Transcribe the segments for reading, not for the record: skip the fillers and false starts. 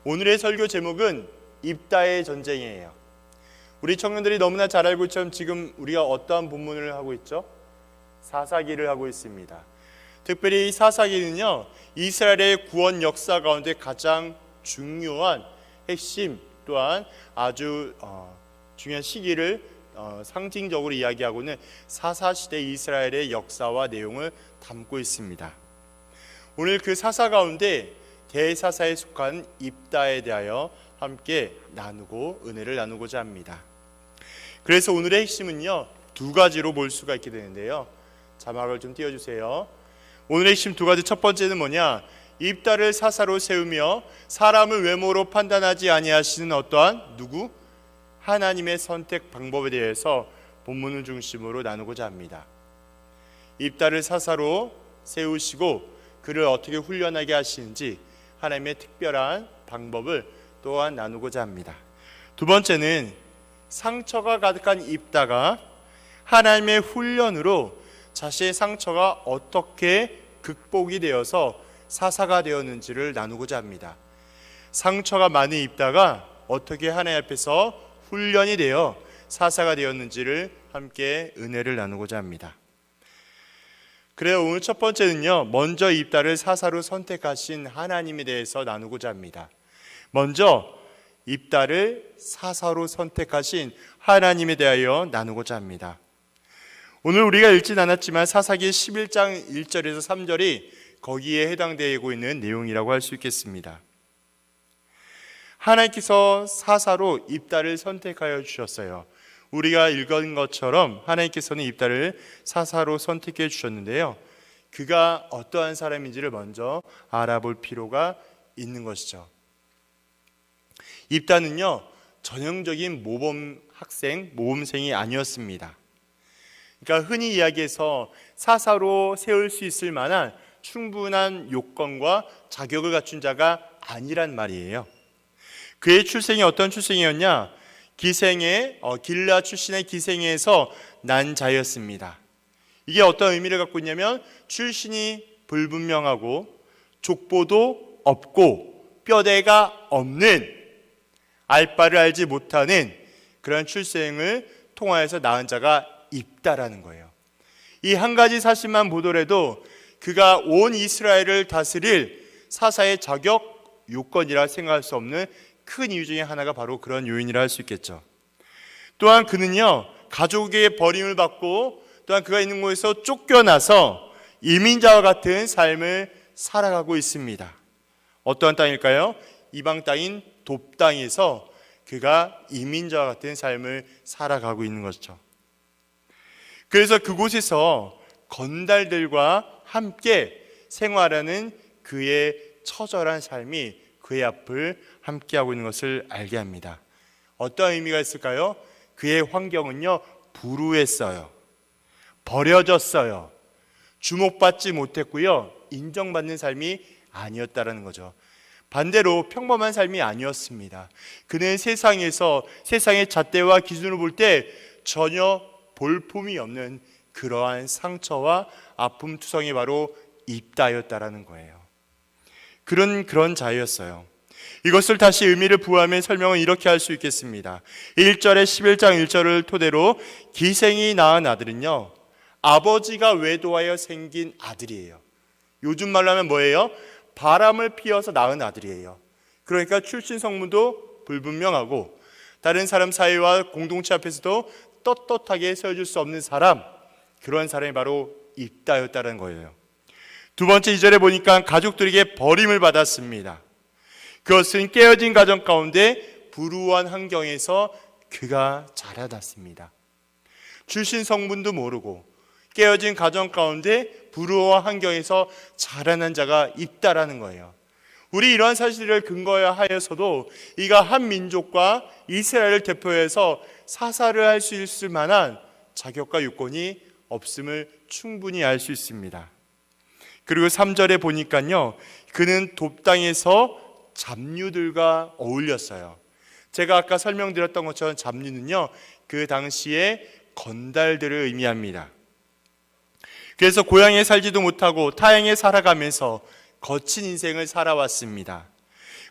오늘의 설교 제목은 입다의 전쟁이에요. 우리 청년들이 너무나 잘 알고 있지만 지금 우리가 어떠한 본문을 하고 있죠? 사사기를 하고 있습니다. 특별히 이 사사기는요, 이스라엘의 구원 역사 가운데 가장 중요한 핵심 또한 아주 중요한 시기를 상징적으로 이야기하고는 사사시대 이스라엘의 역사와 내용을 담고 있습니다. 오늘 그 사사 가운데 대사사에 속한 입다에 대하여 함께 나누고 은혜를 나누고자 합니다. 그래서 오늘의 핵심은요, 두 가지로 볼 수가 있게 되는데요. 자막을 좀 띄워주세요. 오늘의 핵심 두 가지. 첫 번째는 뭐냐? 입다를 사사로 세우며 사람을 외모로 판단하지 아니하시는 어떠한 누구? 하나님의 선택 방법에 대해서 본문을 중심으로 나누고자 합니다. 입다를 사사로 세우시고 그를 어떻게 훈련하게 하시는지 하나님의 특별한 방법을 또한 나누고자 합니다. 두 번째는 상처가 가득한 입다가 하나님의 훈련으로 자신의 상처가 어떻게 극복이 되어서 사사가 되었는지를 나누고자 합니다. 상처가 많은 입다가 어떻게 하나님 앞에서 훈련이 되어 사사가 되었는지를 함께 은혜를 나누고자 합니다. 그래요. 오늘 첫 번째는요, 먼저 입다를 사사로 선택하신 하나님에 대해서 나누고자 합니다. 먼저 입다를 사사로 선택하신 하나님에 대하여 나누고자 합니다. 오늘 우리가 읽진 않았지만 사사기 11장 1절에서 3절이 거기에 해당되고 있는 내용이라고 할 수 있겠습니다. 하나님께서 사사로 입다를 선택하여 주셨어요. 우리가 읽은 것처럼 하나님께서는 입다를 사사로 선택해 주셨는데요, 그가 어떠한 사람인지를 먼저 알아볼 필요가 있는 것이죠. 입다는요, 전형적인 모범생이 아니었습니다. 그러니까 흔히 이야기해서 사사로 세울 수 있을 만한 충분한 요건과 자격을 갖춘 자가 아니란 말이에요. 그의 출생이 어떤 출생이었냐? 길라 출신의 기생에서 난 자였습니다. 이게 어떤 의미를 갖고 있냐면 출신이 불분명하고 족보도 없고 뼈대가 없는, 알 바를 알지 못하는 그런 출생을 통하여서 낳은 자가 입다라는 거예요. 이 한 가지 사실만 보더라도 그가 온 이스라엘을 다스릴 사사의 자격 요건이라 생각할 수 없는 큰 이유 중에 하나가 바로 그런 요인이라 할 수 있겠죠. 또한 그는요, 가족의 버림을 받고 또한 그가 있는 곳에서 쫓겨나서 이민자와 같은 삶을 살아가고 있습니다. 어떠한 땅일까요? 이방 땅인 돕 땅에서 그가 이민자와 같은 삶을 살아가고 있는 것이죠. 그래서 그곳에서 건달들과 함께 생활하는 그의 처절한 삶이 그의 앞을 함께하고 있는 것을 알게 합니다. 어떤 의미가 있을까요? 그의 환경은요, 불우했어요. 버려졌어요. 주목받지 못했고요, 인정받는 삶이 아니었다라는 거죠. 반대로 평범한 삶이 아니었습니다. 그는 세상의 잣대와 기준으로 볼 때 전혀 볼품이 없는 그러한 상처와 아픔 투성이 바로 입다였다라는 거예요. 그런 자였어요. 이것을 다시 의미를 부여하면 설명은 이렇게 할 수 있겠습니다. 1절에 11장 1절을 토대로 기생이 낳은 아들은요, 아버지가 외도하여 생긴 아들이에요. 요즘 말로 하면 뭐예요? 바람을 피워서 낳은 아들이에요. 그러니까 출신 성분도 불분명하고 다른 사람 사이와 공동체 앞에서도 떳떳하게 세워줄 수 없는 사람, 그런 사람이 바로 입다였다는 거예요. 두 번째 2절에 보니까 가족들에게 버림을 받았습니다. 그것은 깨어진 가정 가운데 불우한 환경에서 그가 자라났습니다. 출신 성분도 모르고 깨어진 가정 가운데 불우한 환경에서 자라난 자가 있다라는 거예요. 우리 이러한 사실을 근거하여서도 이가 한 민족과 이스라엘을 대표해서 사사를 할 수 있을 만한 자격과 요건이 없음을 충분히 알 수 있습니다. 그리고 3절에 보니까요, 그는 돕 땅에서 잡류들과 어울렸어요. 제가 아까 설명드렸던 것처럼 잡류는요, 그 당시에 건달들을 의미합니다. 그래서 고향에 살지도 못하고 타향에 살아가면서 거친 인생을 살아왔습니다.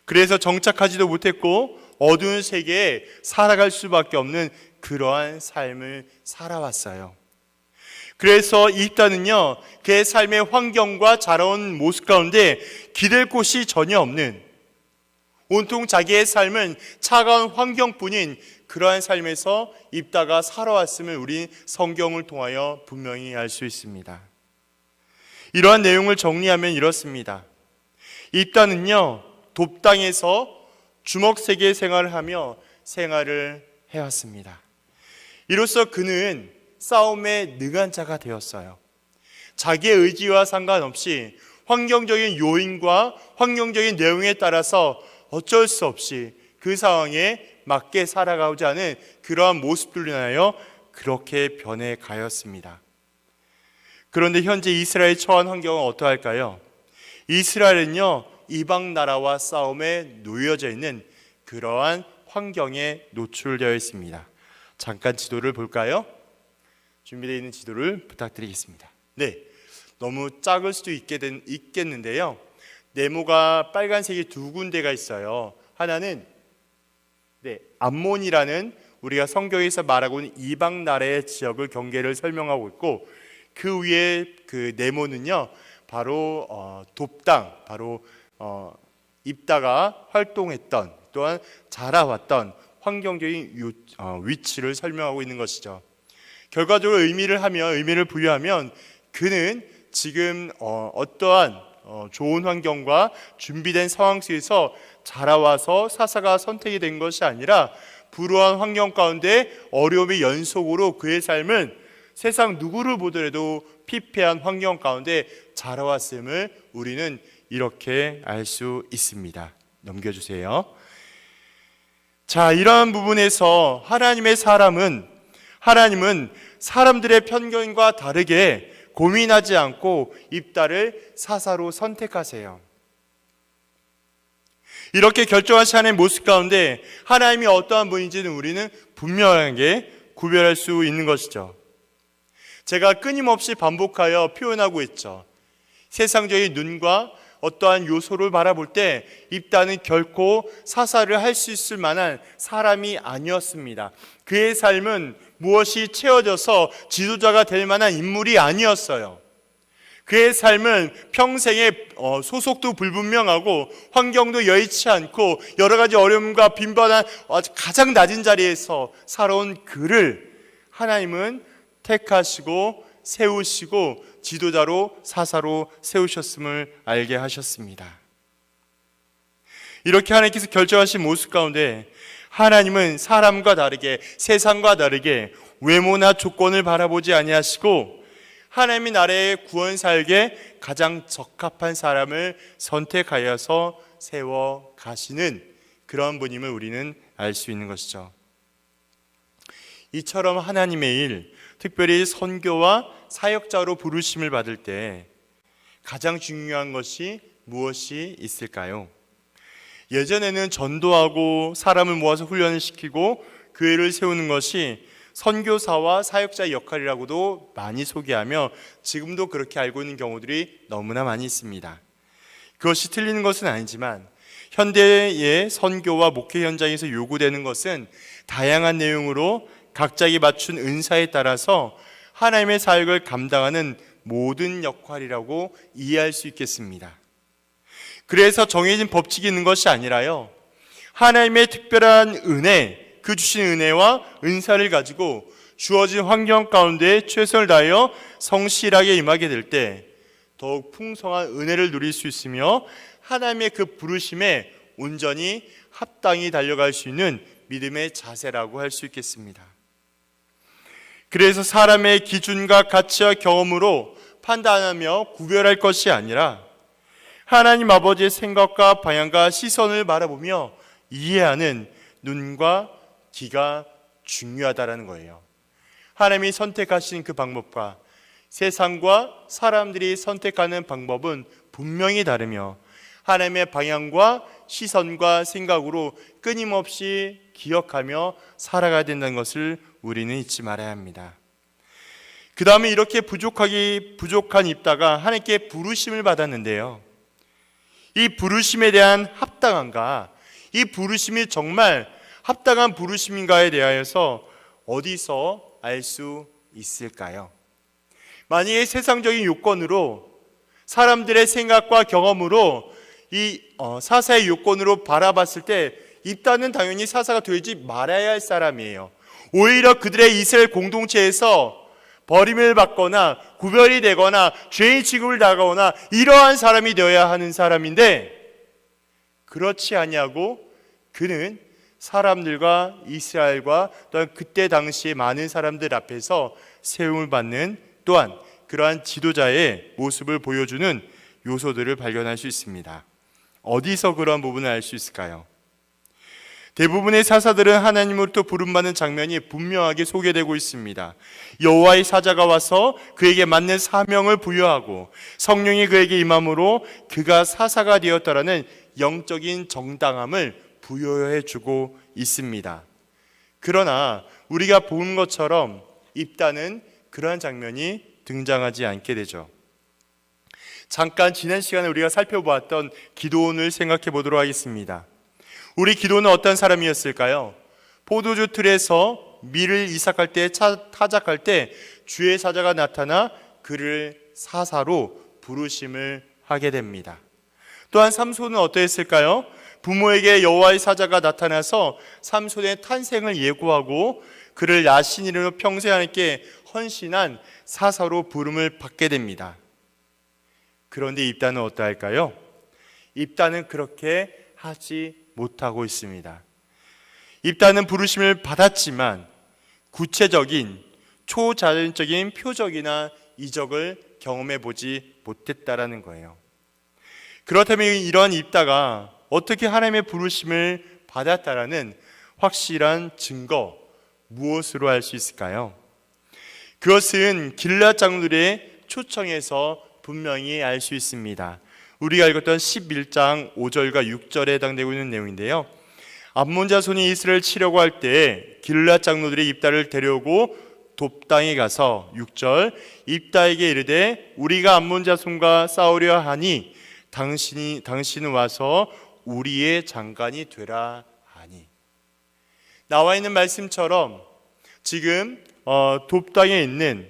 그래서 정착하지도 못했고 어두운 세계에 살아갈 수밖에 없는 그러한 삶을 살아왔어요. 그래서 입다는요, 그의 삶의 환경과 자라온 모습 가운데 기댈 곳이 전혀 없는, 온통 자기의 삶은 차가운 환경뿐인 그러한 삶에서 입다가 살아왔음을 우리 성경을 통하여 분명히 알 수 있습니다. 이러한 내용을 정리하면 이렇습니다. 입다는요, 돕당에서 주먹세계 생활을 하며 생활을 해왔습니다. 이로써 그는 싸움에 능한 자가 되었어요. 자기의 의지와 상관없이 환경적인 요인과 환경적인 내용에 따라서 어쩔 수 없이 그 상황에 맞게 살아가고자 하는 그러한 모습들로 인하여 그렇게 변해가였습니다. 그런데 현재 이스라엘의 처한 환경은 어떠할까요? 이스라엘은요, 이방 나라와 싸움에 놓여져 있는 그러한 환경에 노출되어 있습니다. 잠깐 지도를 볼까요? 준비되어 있는 지도를 부탁드리겠습니다. 네, 너무 작을 수도 있겠는데요. 네모가 빨간색이 두 군데가 있어요. 하나는 암몬이라는 우리가 성경에서 말하고 있는 이방 나라의 지역을 경계를 설명하고 있고, 그 위에 그 네모는요, 바로 돕당, 바로 입다가 활동했던 또한 자라왔던 환경적인 위치를 설명하고 있는 것이죠. 결과적으로 의미를 부여하면 그는 지금 어떠한 좋은 환경과 준비된 상황 속에서 자라와서 사사가 선택이 된 것이 아니라 불우한 환경 가운데 어려움의 연속으로 그의 삶은 세상 누구를 보더라도 피폐한 환경 가운데 자라왔음을 우리는 이렇게 알 수 있습니다. 넘겨주세요. 자, 이러한 부분에서 하나님은 사람들의 편견과 다르게 고민하지 않고 입다를 사사로 선택하세요. 이렇게 결정하신 하나님의 모습 가운데 하나님이 어떠한 분인지는 우리는 분명하게 구별할 수 있는 것이죠. 제가 끊임없이 반복하여 표현하고 있죠. 세상적인 눈과 어떠한 요소를 바라볼 때 입다는 결코 사사를 할 수 있을 만한 사람이 아니었습니다. 그의 삶은 무엇이 채워져서 지도자가 될 만한 인물이 아니었어요. 그의 삶은 평생에 소속도 불분명하고 환경도 여의치 않고 여러 가지 어려움과 빈번한 가장 낮은 자리에서 살아온 그를 하나님은 택하시고 세우시고 지도자로 사사로 세우셨음을 알게 하셨습니다. 이렇게 하나님께서 결정하신 모습 가운데 하나님은 사람과 다르게, 세상과 다르게 외모나 조건을 바라보지 아니하시고 하나님의 나라의 구원 사역에 가장 적합한 사람을 선택하여서 세워 가시는 그런 분임을 우리는 알 수 있는 것이죠. 이처럼 하나님의 일, 특별히 선교와 사역자로 부르심을 받을 때 가장 중요한 것이 무엇이 있을까요? 예전에는 전도하고 사람을 모아서 훈련을 시키고 교회를 세우는 것이 선교사와 사역자의 역할이라고도 많이 소개하며 지금도 그렇게 알고 있는 경우들이 너무나 많이 있습니다. 그것이 틀리는 것은 아니지만 현대의 선교와 목회 현장에서 요구되는 것은 다양한 내용으로 각자에 맞춘 은사에 따라서 하나님의 사역을 감당하는 모든 역할이라고 이해할 수 있겠습니다. 그래서 정해진 법칙이 있는 것이 아니라요, 하나님의 특별한 은혜, 그 주신 은혜와 은사를 가지고 주어진 환경 가운데 최선을 다하여 성실하게 임하게 될 때 더욱 풍성한 은혜를 누릴 수 있으며 하나님의 그 부르심에 온전히 합당히 달려갈 수 있는 믿음의 자세라고 할 수 있겠습니다. 그래서 사람의 기준과 가치와 경험으로 판단하며 구별할 것이 아니라 하나님 아버지의 생각과 방향과 시선을 바라보며 이해하는 눈과 귀가 중요하다라는 거예요. 하나님이 선택하신 그 방법과 세상과 사람들이 선택하는 방법은 분명히 다르며 하나님의 방향과 시선과 생각으로 끊임없이 기억하며 살아가야 된다는 것을 우리는 잊지 말아야 합니다. 그 다음에 이렇게 부족한 입다가 하나님께 부르심을 받았는데요, 이 부르심에 대한 합당한가, 이 부르심이 정말 합당한 부르심인가에 대하여서 어디서 알 수 있을까요? 만약에 세상적인 요건으로, 사람들의 생각과 경험으로 이 사사의 요건으로 바라봤을 때 입다는 당연히 사사가 되지 말아야 할 사람이에요. 오히려 그들의 이스라엘 공동체에서 버림을 받거나 구별이 되거나 죄인 취급을 당하거나 이러한 사람이 되어야 하는 사람인데, 그렇지 아니하고 그는 사람들과 이스라엘과 또한 그때 당시에 많은 사람들 앞에서 세움을 받는, 또한 그러한 지도자의 모습을 보여주는 요소들을 발견할 수 있습니다. 어디서 그런 부분을 알 수 있을까요? 대부분의 사사들은 하나님으로부터 부름받는 장면이 분명하게 소개되고 있습니다. 여호와의 사자가 와서 그에게 맞는 사명을 부여하고 성령이 그에게 임함으로 그가 사사가 되었다라는 영적인 정당함을 부여해 주고 있습니다. 그러나 우리가 본 것처럼 입다는 그러한 장면이 등장하지 않게 되죠. 잠깐 지난 시간에 우리가 살펴보았던 기드온을 생각해 보도록 하겠습니다. 우리 기드온은 어떤 사람이었을까요? 포도주 틀에서 밀을 이삭할 때, 타작할 때 주의 사자가 나타나 그를 사사로 부르심을 하게 됩니다. 또한 삼손은 어떠했을까요? 부모에게 여호와의 사자가 나타나서 삼손의 탄생을 예고하고 그를 야신이로 평생 하나님께 헌신한 사사로 부름을 받게 됩니다. 그런데 입다는 어떠할까요? 입다는 그렇게 하지 못하고 있습니다. 입다는 부르심을 받았지만 구체적인 초자연적인 표적이나 이적을 경험해 보지 못했다라는 거예요. 그렇다면 이런 입다가 어떻게 하나님의 부르심을 받았다라는 확실한 증거, 무엇으로 알 수 있을까요? 그것은 길앗 장로들의 초청에서 분명히 알 수 있습니다. 우리가 읽었던 11장 5절과 6절에 해당되고 있는 내용인데요. 암몬 자손이 이스라엘을 치려고 할 때 길앗 장로들이 입다를 데려오고 돕당에 가서 6절 입다에게 이르되 우리가 암몬 자손과 싸우려 하니 당신은 와서 우리의 장관이 되라 하니. 나와 있는 말씀처럼 지금 돕당에 있는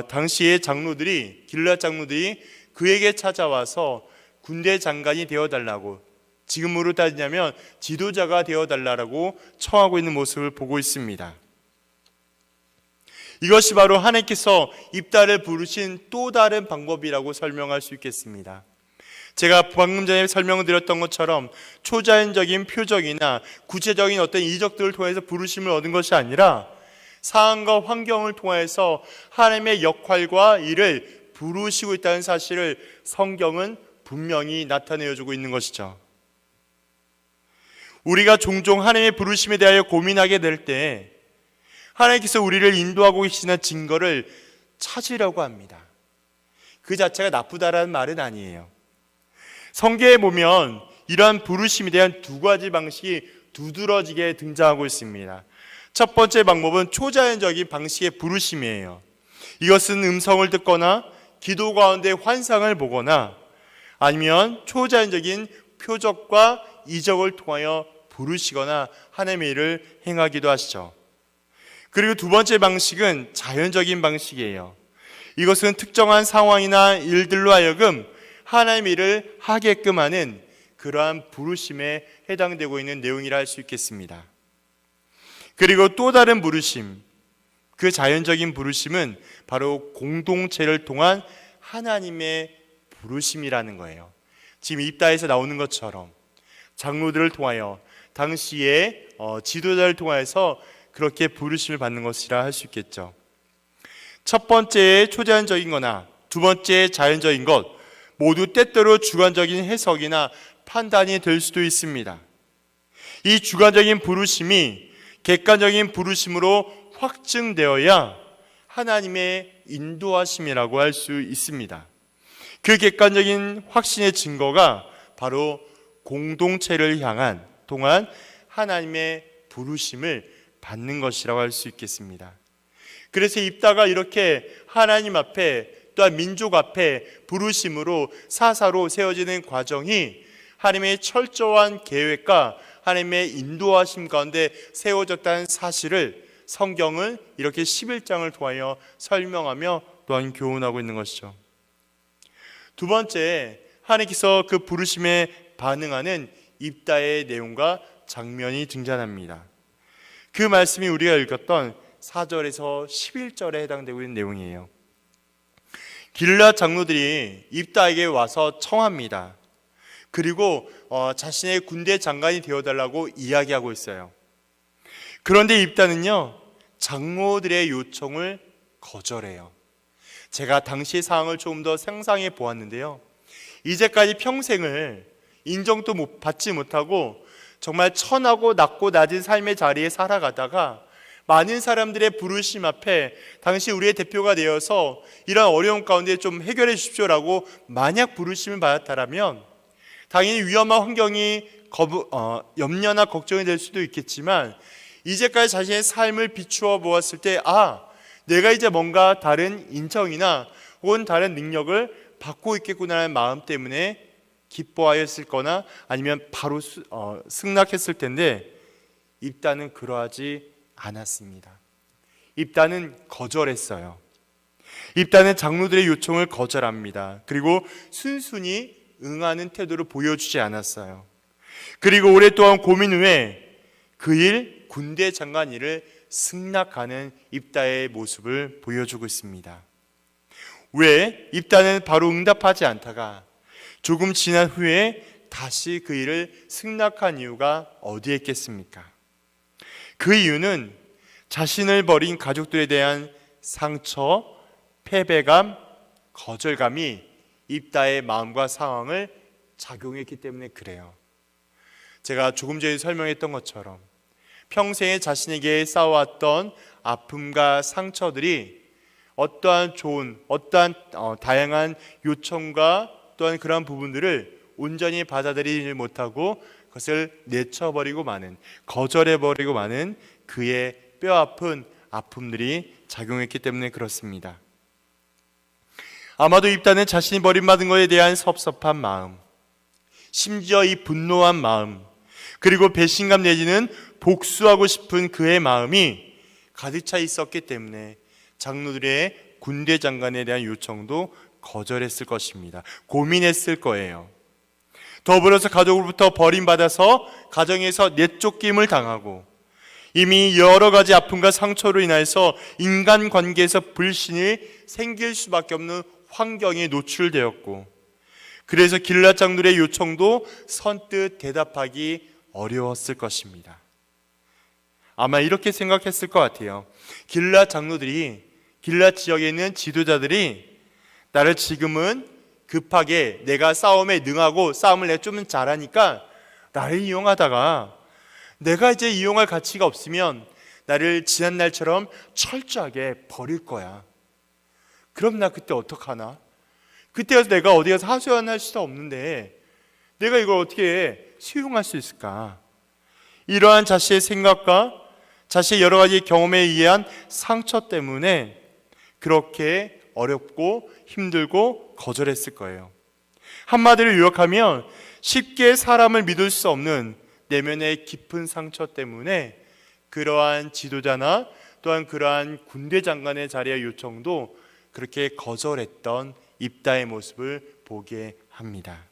당시의 장로들이, 길앗 장로들이 그에게 찾아와서 군대 장관이 되어달라고, 지금으로 따지자면 지도자가 되어달라고 청하고 있는 모습을 보고 있습니다. 이것이 바로 하나님께서 입다를 부르신 또 다른 방법이라고 설명할 수 있겠습니다. 제가 방금 전에 설명을 드렸던 것처럼 초자연적인 표적이나 구체적인 어떤 이적들을 통해서 부르심을 얻은 것이 아니라 상황과 환경을 통해서 하나님의 역할과 일을 부르시고 있다는 사실을 성경은 분명히 나타내어주고 있는 것이죠. 우리가 종종 하나님의 부르심에 대하여 고민하게 될 때 하나님께서 우리를 인도하고 계시는 증거를 찾으려고 합니다. 그 자체가 나쁘다라는 말은 아니에요. 성경에 보면 이러한 부르심에 대한 두 가지 방식이 두드러지게 등장하고 있습니다. 첫 번째 방법은 초자연적인 방식의 부르심이에요. 이것은 음성을 듣거나 기도 가운데 환상을 보거나 아니면 초자연적인 표적과 이적을 통하여 부르시거나 하나님의 일을 행하기도 하시죠. 그리고 두 번째 방식은 자연적인 방식이에요. 이것은 특정한 상황이나 일들로 하여금 하나님의 일을 하게끔 하는 그러한 부르심에 해당되고 있는 내용이라 할 수 있겠습니다. 그리고 또 다른 부르심, 그 자연적인 부르심은 바로 공동체를 통한 하나님의 부르심이라는 거예요. 지금 입다에서 나오는 것처럼 장로들을 통하여 당시에 지도자를 통해서 그렇게 부르심을 받는 것이라 할 수 있겠죠. 첫 번째 초자연적인 거나 두 번째 자연적인 것 모두 때때로 주관적인 해석이나 판단이 될 수도 있습니다. 이 주관적인 부르심이 객관적인 부르심으로 확증되어야 하나님의 인도하심이라고 할 수 있습니다. 그 객관적인 확신의 증거가 바로 공동체를 향한 동안 하나님의 부르심을 받는 것이라고 할 수 있겠습니다. 그래서 입다가 이렇게 하나님 앞에 또한 민족 앞에 부르심으로 사사로 세워지는 과정이 하나님의 철저한 계획과 하나님의 인도하심 가운데 세워졌다는 사실을 성경은 이렇게 11장을 통하여 설명하며 또한 교훈하고 있는 것이죠. 두 번째, 하나님께서 그 부르심에 반응하는 입다의 내용과 장면이 등장합니다. 그 말씀이 우리가 읽었던 4절에서 11절에 해당되고 있는 내용이에요. 길르앗 장로들이 입다에게 와서 청합니다. 그리고 자신의 군대 장관이 되어달라고 이야기하고 있어요. 그런데 입다는요, 장로들의 요청을 거절해요. 제가 당시 상황을 조금 더 상상해 보았는데요, 이제까지 평생을 인정도 받지 못하고 정말 천하고 낮고 낮은 삶의 자리에 살아가다가 많은 사람들의 부르심 앞에 당시 우리의 대표가 되어서 이런 어려움 가운데 좀 해결해 주십시오라고 만약 부르심을 받았다면 당연히 위험한 환경이 염려나 걱정이 될 수도 있겠지만, 이제까지 자신의 삶을 비추어 보았을 때 내가 이제 뭔가 다른 인정이나 혹은 다른 능력을 받고 있겠구나라는 마음 때문에 기뻐하였을 거나 아니면 바로 승낙했을 텐데, 입다는 그러하지 않았습니다. 입다는 거절했어요. 입다는 장로들의 요청을 거절합니다. 그리고 순순히 응하는 태도를 보여주지 않았어요. 그리고 오랫동안 고민 후에 그 일, 군대 장관 일을 승낙하는 입다의 모습을 보여주고 있습니다. 왜 입다는 바로 응답하지 않다가 조금 지난 후에 다시 그 일을 승낙한 이유가 어디에 있겠습니까? 그 이유는 자신을 버린 가족들에 대한 상처, 패배감, 거절감이 입다의 마음과 상황을 작용했기 때문에 그래요. 제가 조금 전에 설명했던 것처럼 평생에 자신에게 쌓아왔던 아픔과 상처들이 어떠한 다양한 요청과 또한 그러한 부분들을 온전히 받아들이지 못하고 그것을 내쳐버리고 마는, 거절해버리고 마는 그의 뼈아픈 아픔들이 작용했기 때문에 그렇습니다. 아마도 입다는 자신이 버림받은 것에 대한 섭섭한 마음, 심지어 이 분노한 마음, 그리고 배신감 내지는 복수하고 싶은 그의 마음이 가득 차 있었기 때문에 장로들의 군대 장관에 대한 요청도 거절했을 것입니다. 고민했을 거예요. 더불어서 가족으로부터 버림받아서 가정에서 내쫓김을 당하고 이미 여러 가지 아픔과 상처로 인해서 인간관계에서 불신이 생길 수밖에 없는 환경에 노출되었고, 그래서 길르앗 장로들의 요청도 선뜻 대답하기 어려웠을 것입니다. 아마 이렇게 생각했을 것 같아요. 길르앗 장로들이, 길르앗 지역에 있는 지도자들이 나를 지금은 급하게 내가 싸움에 능하고 싸움을 내가 좀 잘하니까 나를 이용하다가 내가 이제 이용할 가치가 없으면 나를 지난날처럼 철저하게 버릴 거야. 그럼 나 그때 어떡하나? 그때 가서 내가 어디 가서 하소연할 수도 없는데 내가 이걸 어떻게 수용할 수 있을까? 이러한 자신의 생각과 자신의 여러 가지 경험에 의한 상처 때문에 그렇게 어렵고 힘들고 거절했을 거예요. 한마디로 요약하면 쉽게 사람을 믿을 수 없는 내면의 깊은 상처 때문에 그러한 지도자나 또한 그러한 군대 장관의 자리의 요청도 그렇게 거절했던 입다의 모습을 보게 합니다.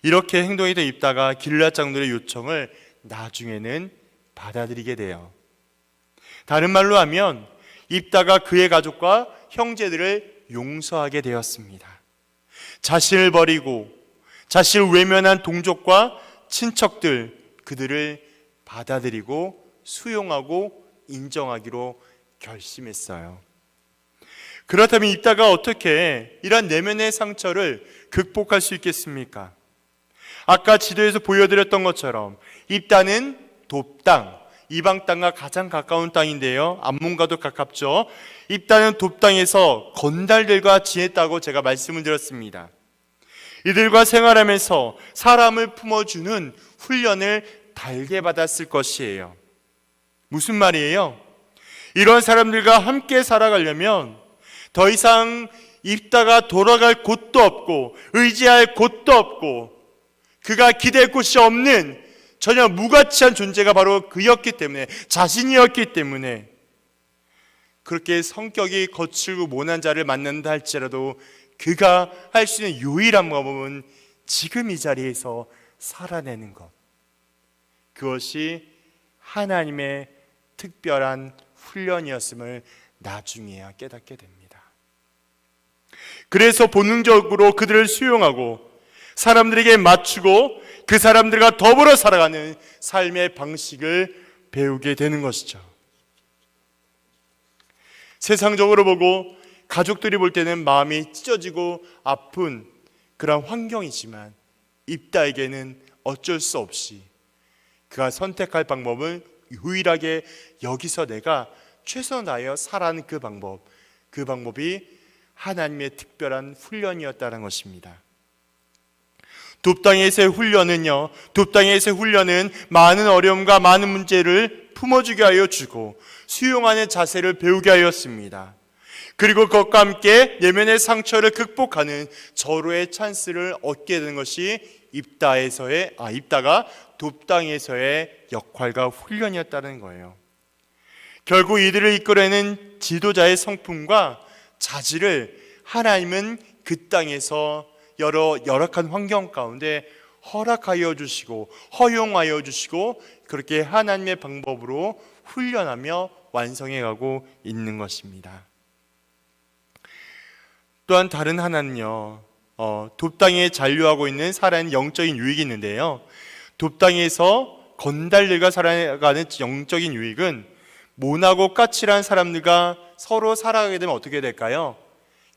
이렇게 행동했던 입다가 길르앗 장로의 요청을 나중에는 받아들이게 돼요. 다른 말로 하면 입다가 그의 가족과 형제들을 용서하게 되었습니다. 자신을 버리고 자신을 외면한 동족과 친척들, 그들을 받아들이고 수용하고 인정하기로 결심했어요. 그렇다면 입다가 어떻게 이런 내면의 상처를 극복할 수 있겠습니까? 아까 지도에서 보여드렸던 것처럼 입다는 돕당, 이방 땅과 가장 가까운 땅인데요, 암몬과도 가깝죠. 입다는 돕당에서 건달들과 지냈다고 제가 말씀을 드렸습니다. 이들과 생활하면서 사람을 품어주는 훈련을 달게 받았을 것이에요. 무슨 말이에요? 이런 사람들과 함께 살아가려면 더 이상 입다가 돌아갈 곳도 없고 의지할 곳도 없고 그가 기댈 곳이 없는 전혀 무가치한 존재가 바로 그였기 때문에, 자신이었기 때문에 그렇게 성격이 거칠고 모난 자를 만난다 할지라도 그가 할 수 있는 유일한 방법은 지금 이 자리에서 살아내는 것, 그것이 하나님의 특별한 훈련이었음을 나중에야 깨닫게 됩니다. 그래서 본능적으로 그들을 수용하고 사람들에게 맞추고 그 사람들과 더불어 살아가는 삶의 방식을 배우게 되는 것이죠. 세상적으로 보고 가족들이 볼 때는 마음이 찢어지고 아픈 그런 환경이지만 입다에게는 어쩔 수 없이 그가 선택할 방법은 유일하게 여기서 내가 최선을 다하여 살아가는 그 방법이 하나님의 특별한 훈련이었다는 것입니다. 돕당에서의 훈련은 많은 어려움과 많은 문제를 품어주게 하여 주고 수용하는 자세를 배우게 하였습니다. 그리고 그것과 함께 내면의 상처를 극복하는 절호의 찬스를 얻게 되는 것이 입다가 돕당에서의 역할과 훈련이었다는 거예요. 결국 이들을 이끌어내는 지도자의 성품과 자질을 하나님은 그 땅에서 여러 열악한 환경 가운데 허락하여 주시고 허용하여 주시고 그렇게 하나님의 방법으로 훈련하며 완성해 가고 있는 것입니다. 또한 다른 하나는요, 돕당에 잔류하고 있는 살아있는 영적인 유익이 있는데요, 돕당에서 건달들과 살아가는 영적인 유익은 모나고 까칠한 사람들과 서로 살아가게 되면 어떻게 될까요?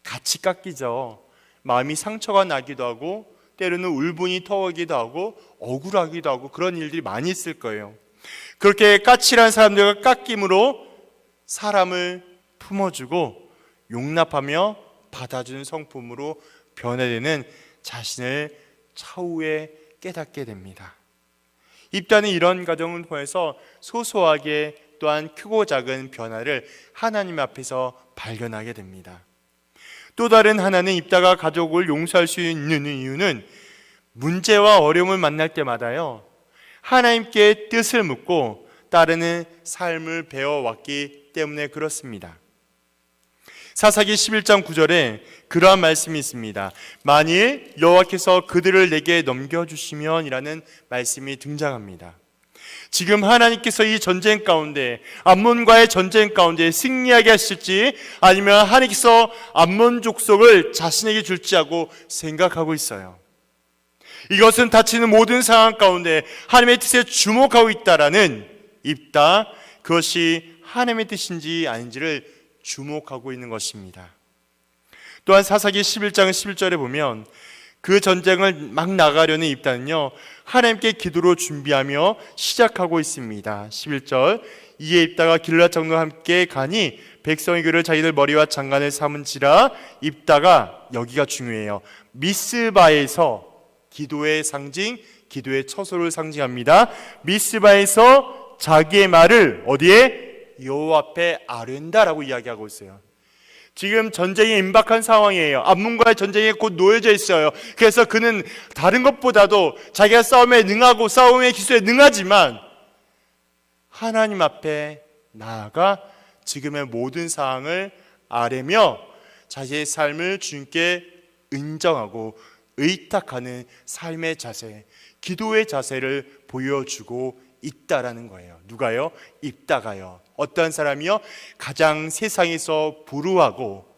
같이 깎이죠. 마음이 상처가 나기도 하고 때로는 울분이 터오기도 하고 억울하기도 하고 그런 일들이 많이 있을 거예요. 그렇게 까칠한 사람들과 깎임으로 사람을 품어주고 용납하며 받아주는 성품으로 변화되는 자신을 차후에 깨닫게 됩니다. 입다는 이런 과정을 통해서 소소하게 또한 크고 작은 변화를 하나님 앞에서 발견하게 됩니다. 또 다른 하나는 입다가 가족을 용서할 수 있는 이유는 문제와 어려움을 만날 때마다요, 하나님께 뜻을 묻고 따르는 삶을 배워왔기 때문에 그렇습니다. 사사기 11장 9절에 그러한 말씀이 있습니다. 만일 여호와께서 그들을 내게 넘겨주시면 이라는 말씀이 등장합니다. 지금 하나님께서 이 전쟁 가운데, 암몬과의 전쟁 가운데 승리하게 하실지 아니면 하나님께서 암몬 족속을 자신에게 줄지 하고 생각하고 있어요. 이것은 닥치는 모든 상황 가운데 하나님의 뜻에 주목하고 있다라는 입다, 그것이 하나님의 뜻인지 아닌지를 주목하고 있는 것입니다. 또한 사사기 11장 11절에 보면 그 전쟁을 막 나가려는 입다는요, 하나님께 기도로 준비하며 시작하고 있습니다. 11절, 이에 입다가 길앗 장로와 함께 가니 백성이 그를 자기들 머리와 장관을 삼은지라. 입다가, 여기가 중요해요, 미스바에서 기도의 상징, 기도의 처소를 상징합니다. 미스바에서 자기의 말을 어디에? 여호와 앞에 아뢰는다라고 이야기하고 있어요. 지금 전쟁이 임박한 상황이에요. 암몬과의 전쟁에 곧 놓여져 있어요. 그래서 그는 다른 것보다도 자기가 싸움에 능하고 싸움의 기술에 능하지만 하나님 앞에 나아가 지금의 모든 상황을 아뢰며 자신의 삶을 주님께 인정하고 의탁하는 삶의 자세, 기도의 자세를 보여주고 있다라는 거예요. 누가요? 입다가요. 어떤 사람이요? 가장 세상에서 불우하고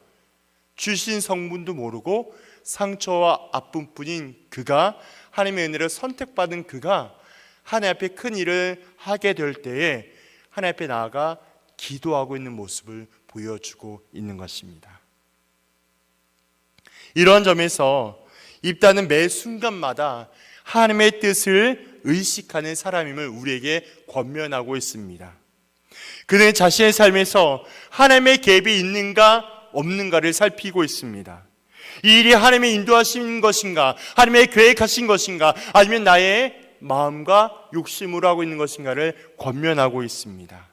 출신 성분도 모르고 상처와 아픔뿐인 그가, 하나님의 은혜를 선택받은 그가 하나님 앞에 큰 일을 하게 될 때에 하나님 앞에 나아가 기도하고 있는 모습을 보여주고 있는 것입니다. 이런 점에서 입다는 매 순간마다 하나님의 뜻을 의식하는 사람임을 우리에게 권면하고 있습니다. 그는 자신의 삶에서 하나님의 계획이 있는가 없는가를 살피고 있습니다. 이 일이 하나님의 인도하신 것인가, 하나님의 계획하신 것인가, 아니면 나의 마음과 욕심으로 하고 있는 것인가를 권면하고 있습니다.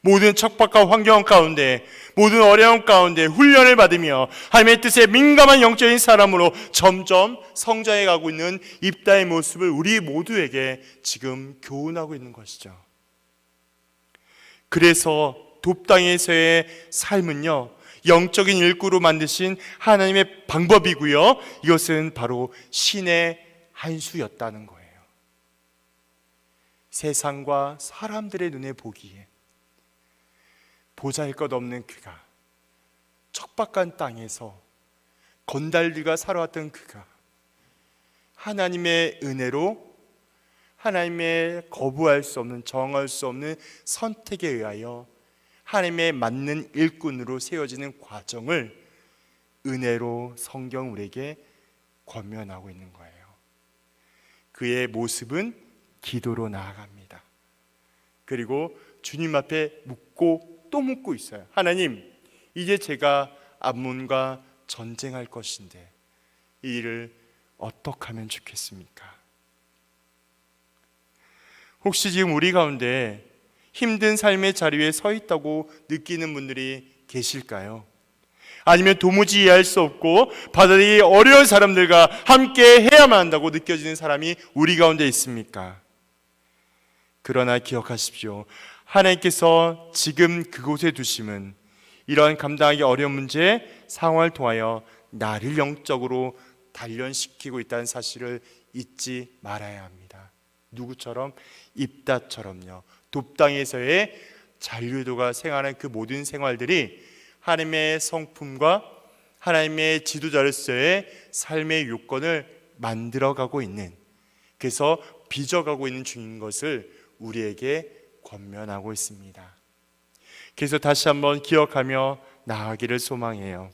모든 척박과 환경 가운데, 모든 어려움 가운데 훈련을 받으며 하나님의 뜻에 민감한 영적인 사람으로 점점 성장해 가고 있는 입다의 모습을 우리 모두에게 지금 교훈하고 있는 것이죠. 그래서 돕당에서의 삶은요, 영적인 일구로 만드신 하나님의 방법이고요, 이것은 바로 신의 한 수였다는 거예요. 세상과 사람들의 눈에 보기에 보잘것없는 그가, 척박한 땅에서 건달들과 살아왔던 그가 하나님의 은혜로, 하나님의 거부할 수 없는, 정할 수 없는 선택에 의하여 하나님의 맞는 일꾼으로 세워지는 과정을 은혜로 성경 우리에게 권면하고 있는 거예요. 그의 모습은 기도로 나아갑니다. 그리고 주님 앞에 묻고 또 묻고 있어요. 하나님, 이제 제가 암몬과 전쟁할 것인데 이 일을 어떻게 하면 좋겠습니까? 혹시 지금 우리 가운데 힘든 삶의 자리에 서 있다고 느끼는 분들이 계실까요? 아니면 도무지 이해할 수 없고 받아들이기 어려운 사람들과 함께 해야만 한다고 느껴지는 사람이 우리 가운데 있습니까? 그러나 기억하십시오. 하나님께서 지금 그곳에 두심은 이러한 감당하기 어려운 문제, 상황을 통하여 나를 영적으로 단련시키고 있다는 사실을 잊지 말아야 합니다. 누구처럼? 입다처럼요. 돕당에서의 잔류도가 생활하는 그 모든 생활들이 하나님의 성품과 하나님의 지도자로서의 삶의 요건을 만들어가고 있는, 그래서 빚어가고 있는 중인 것을 우리에게 권면하고 있습니다. 그래서 다시 한번 기억하며 나아가기를 소망해요.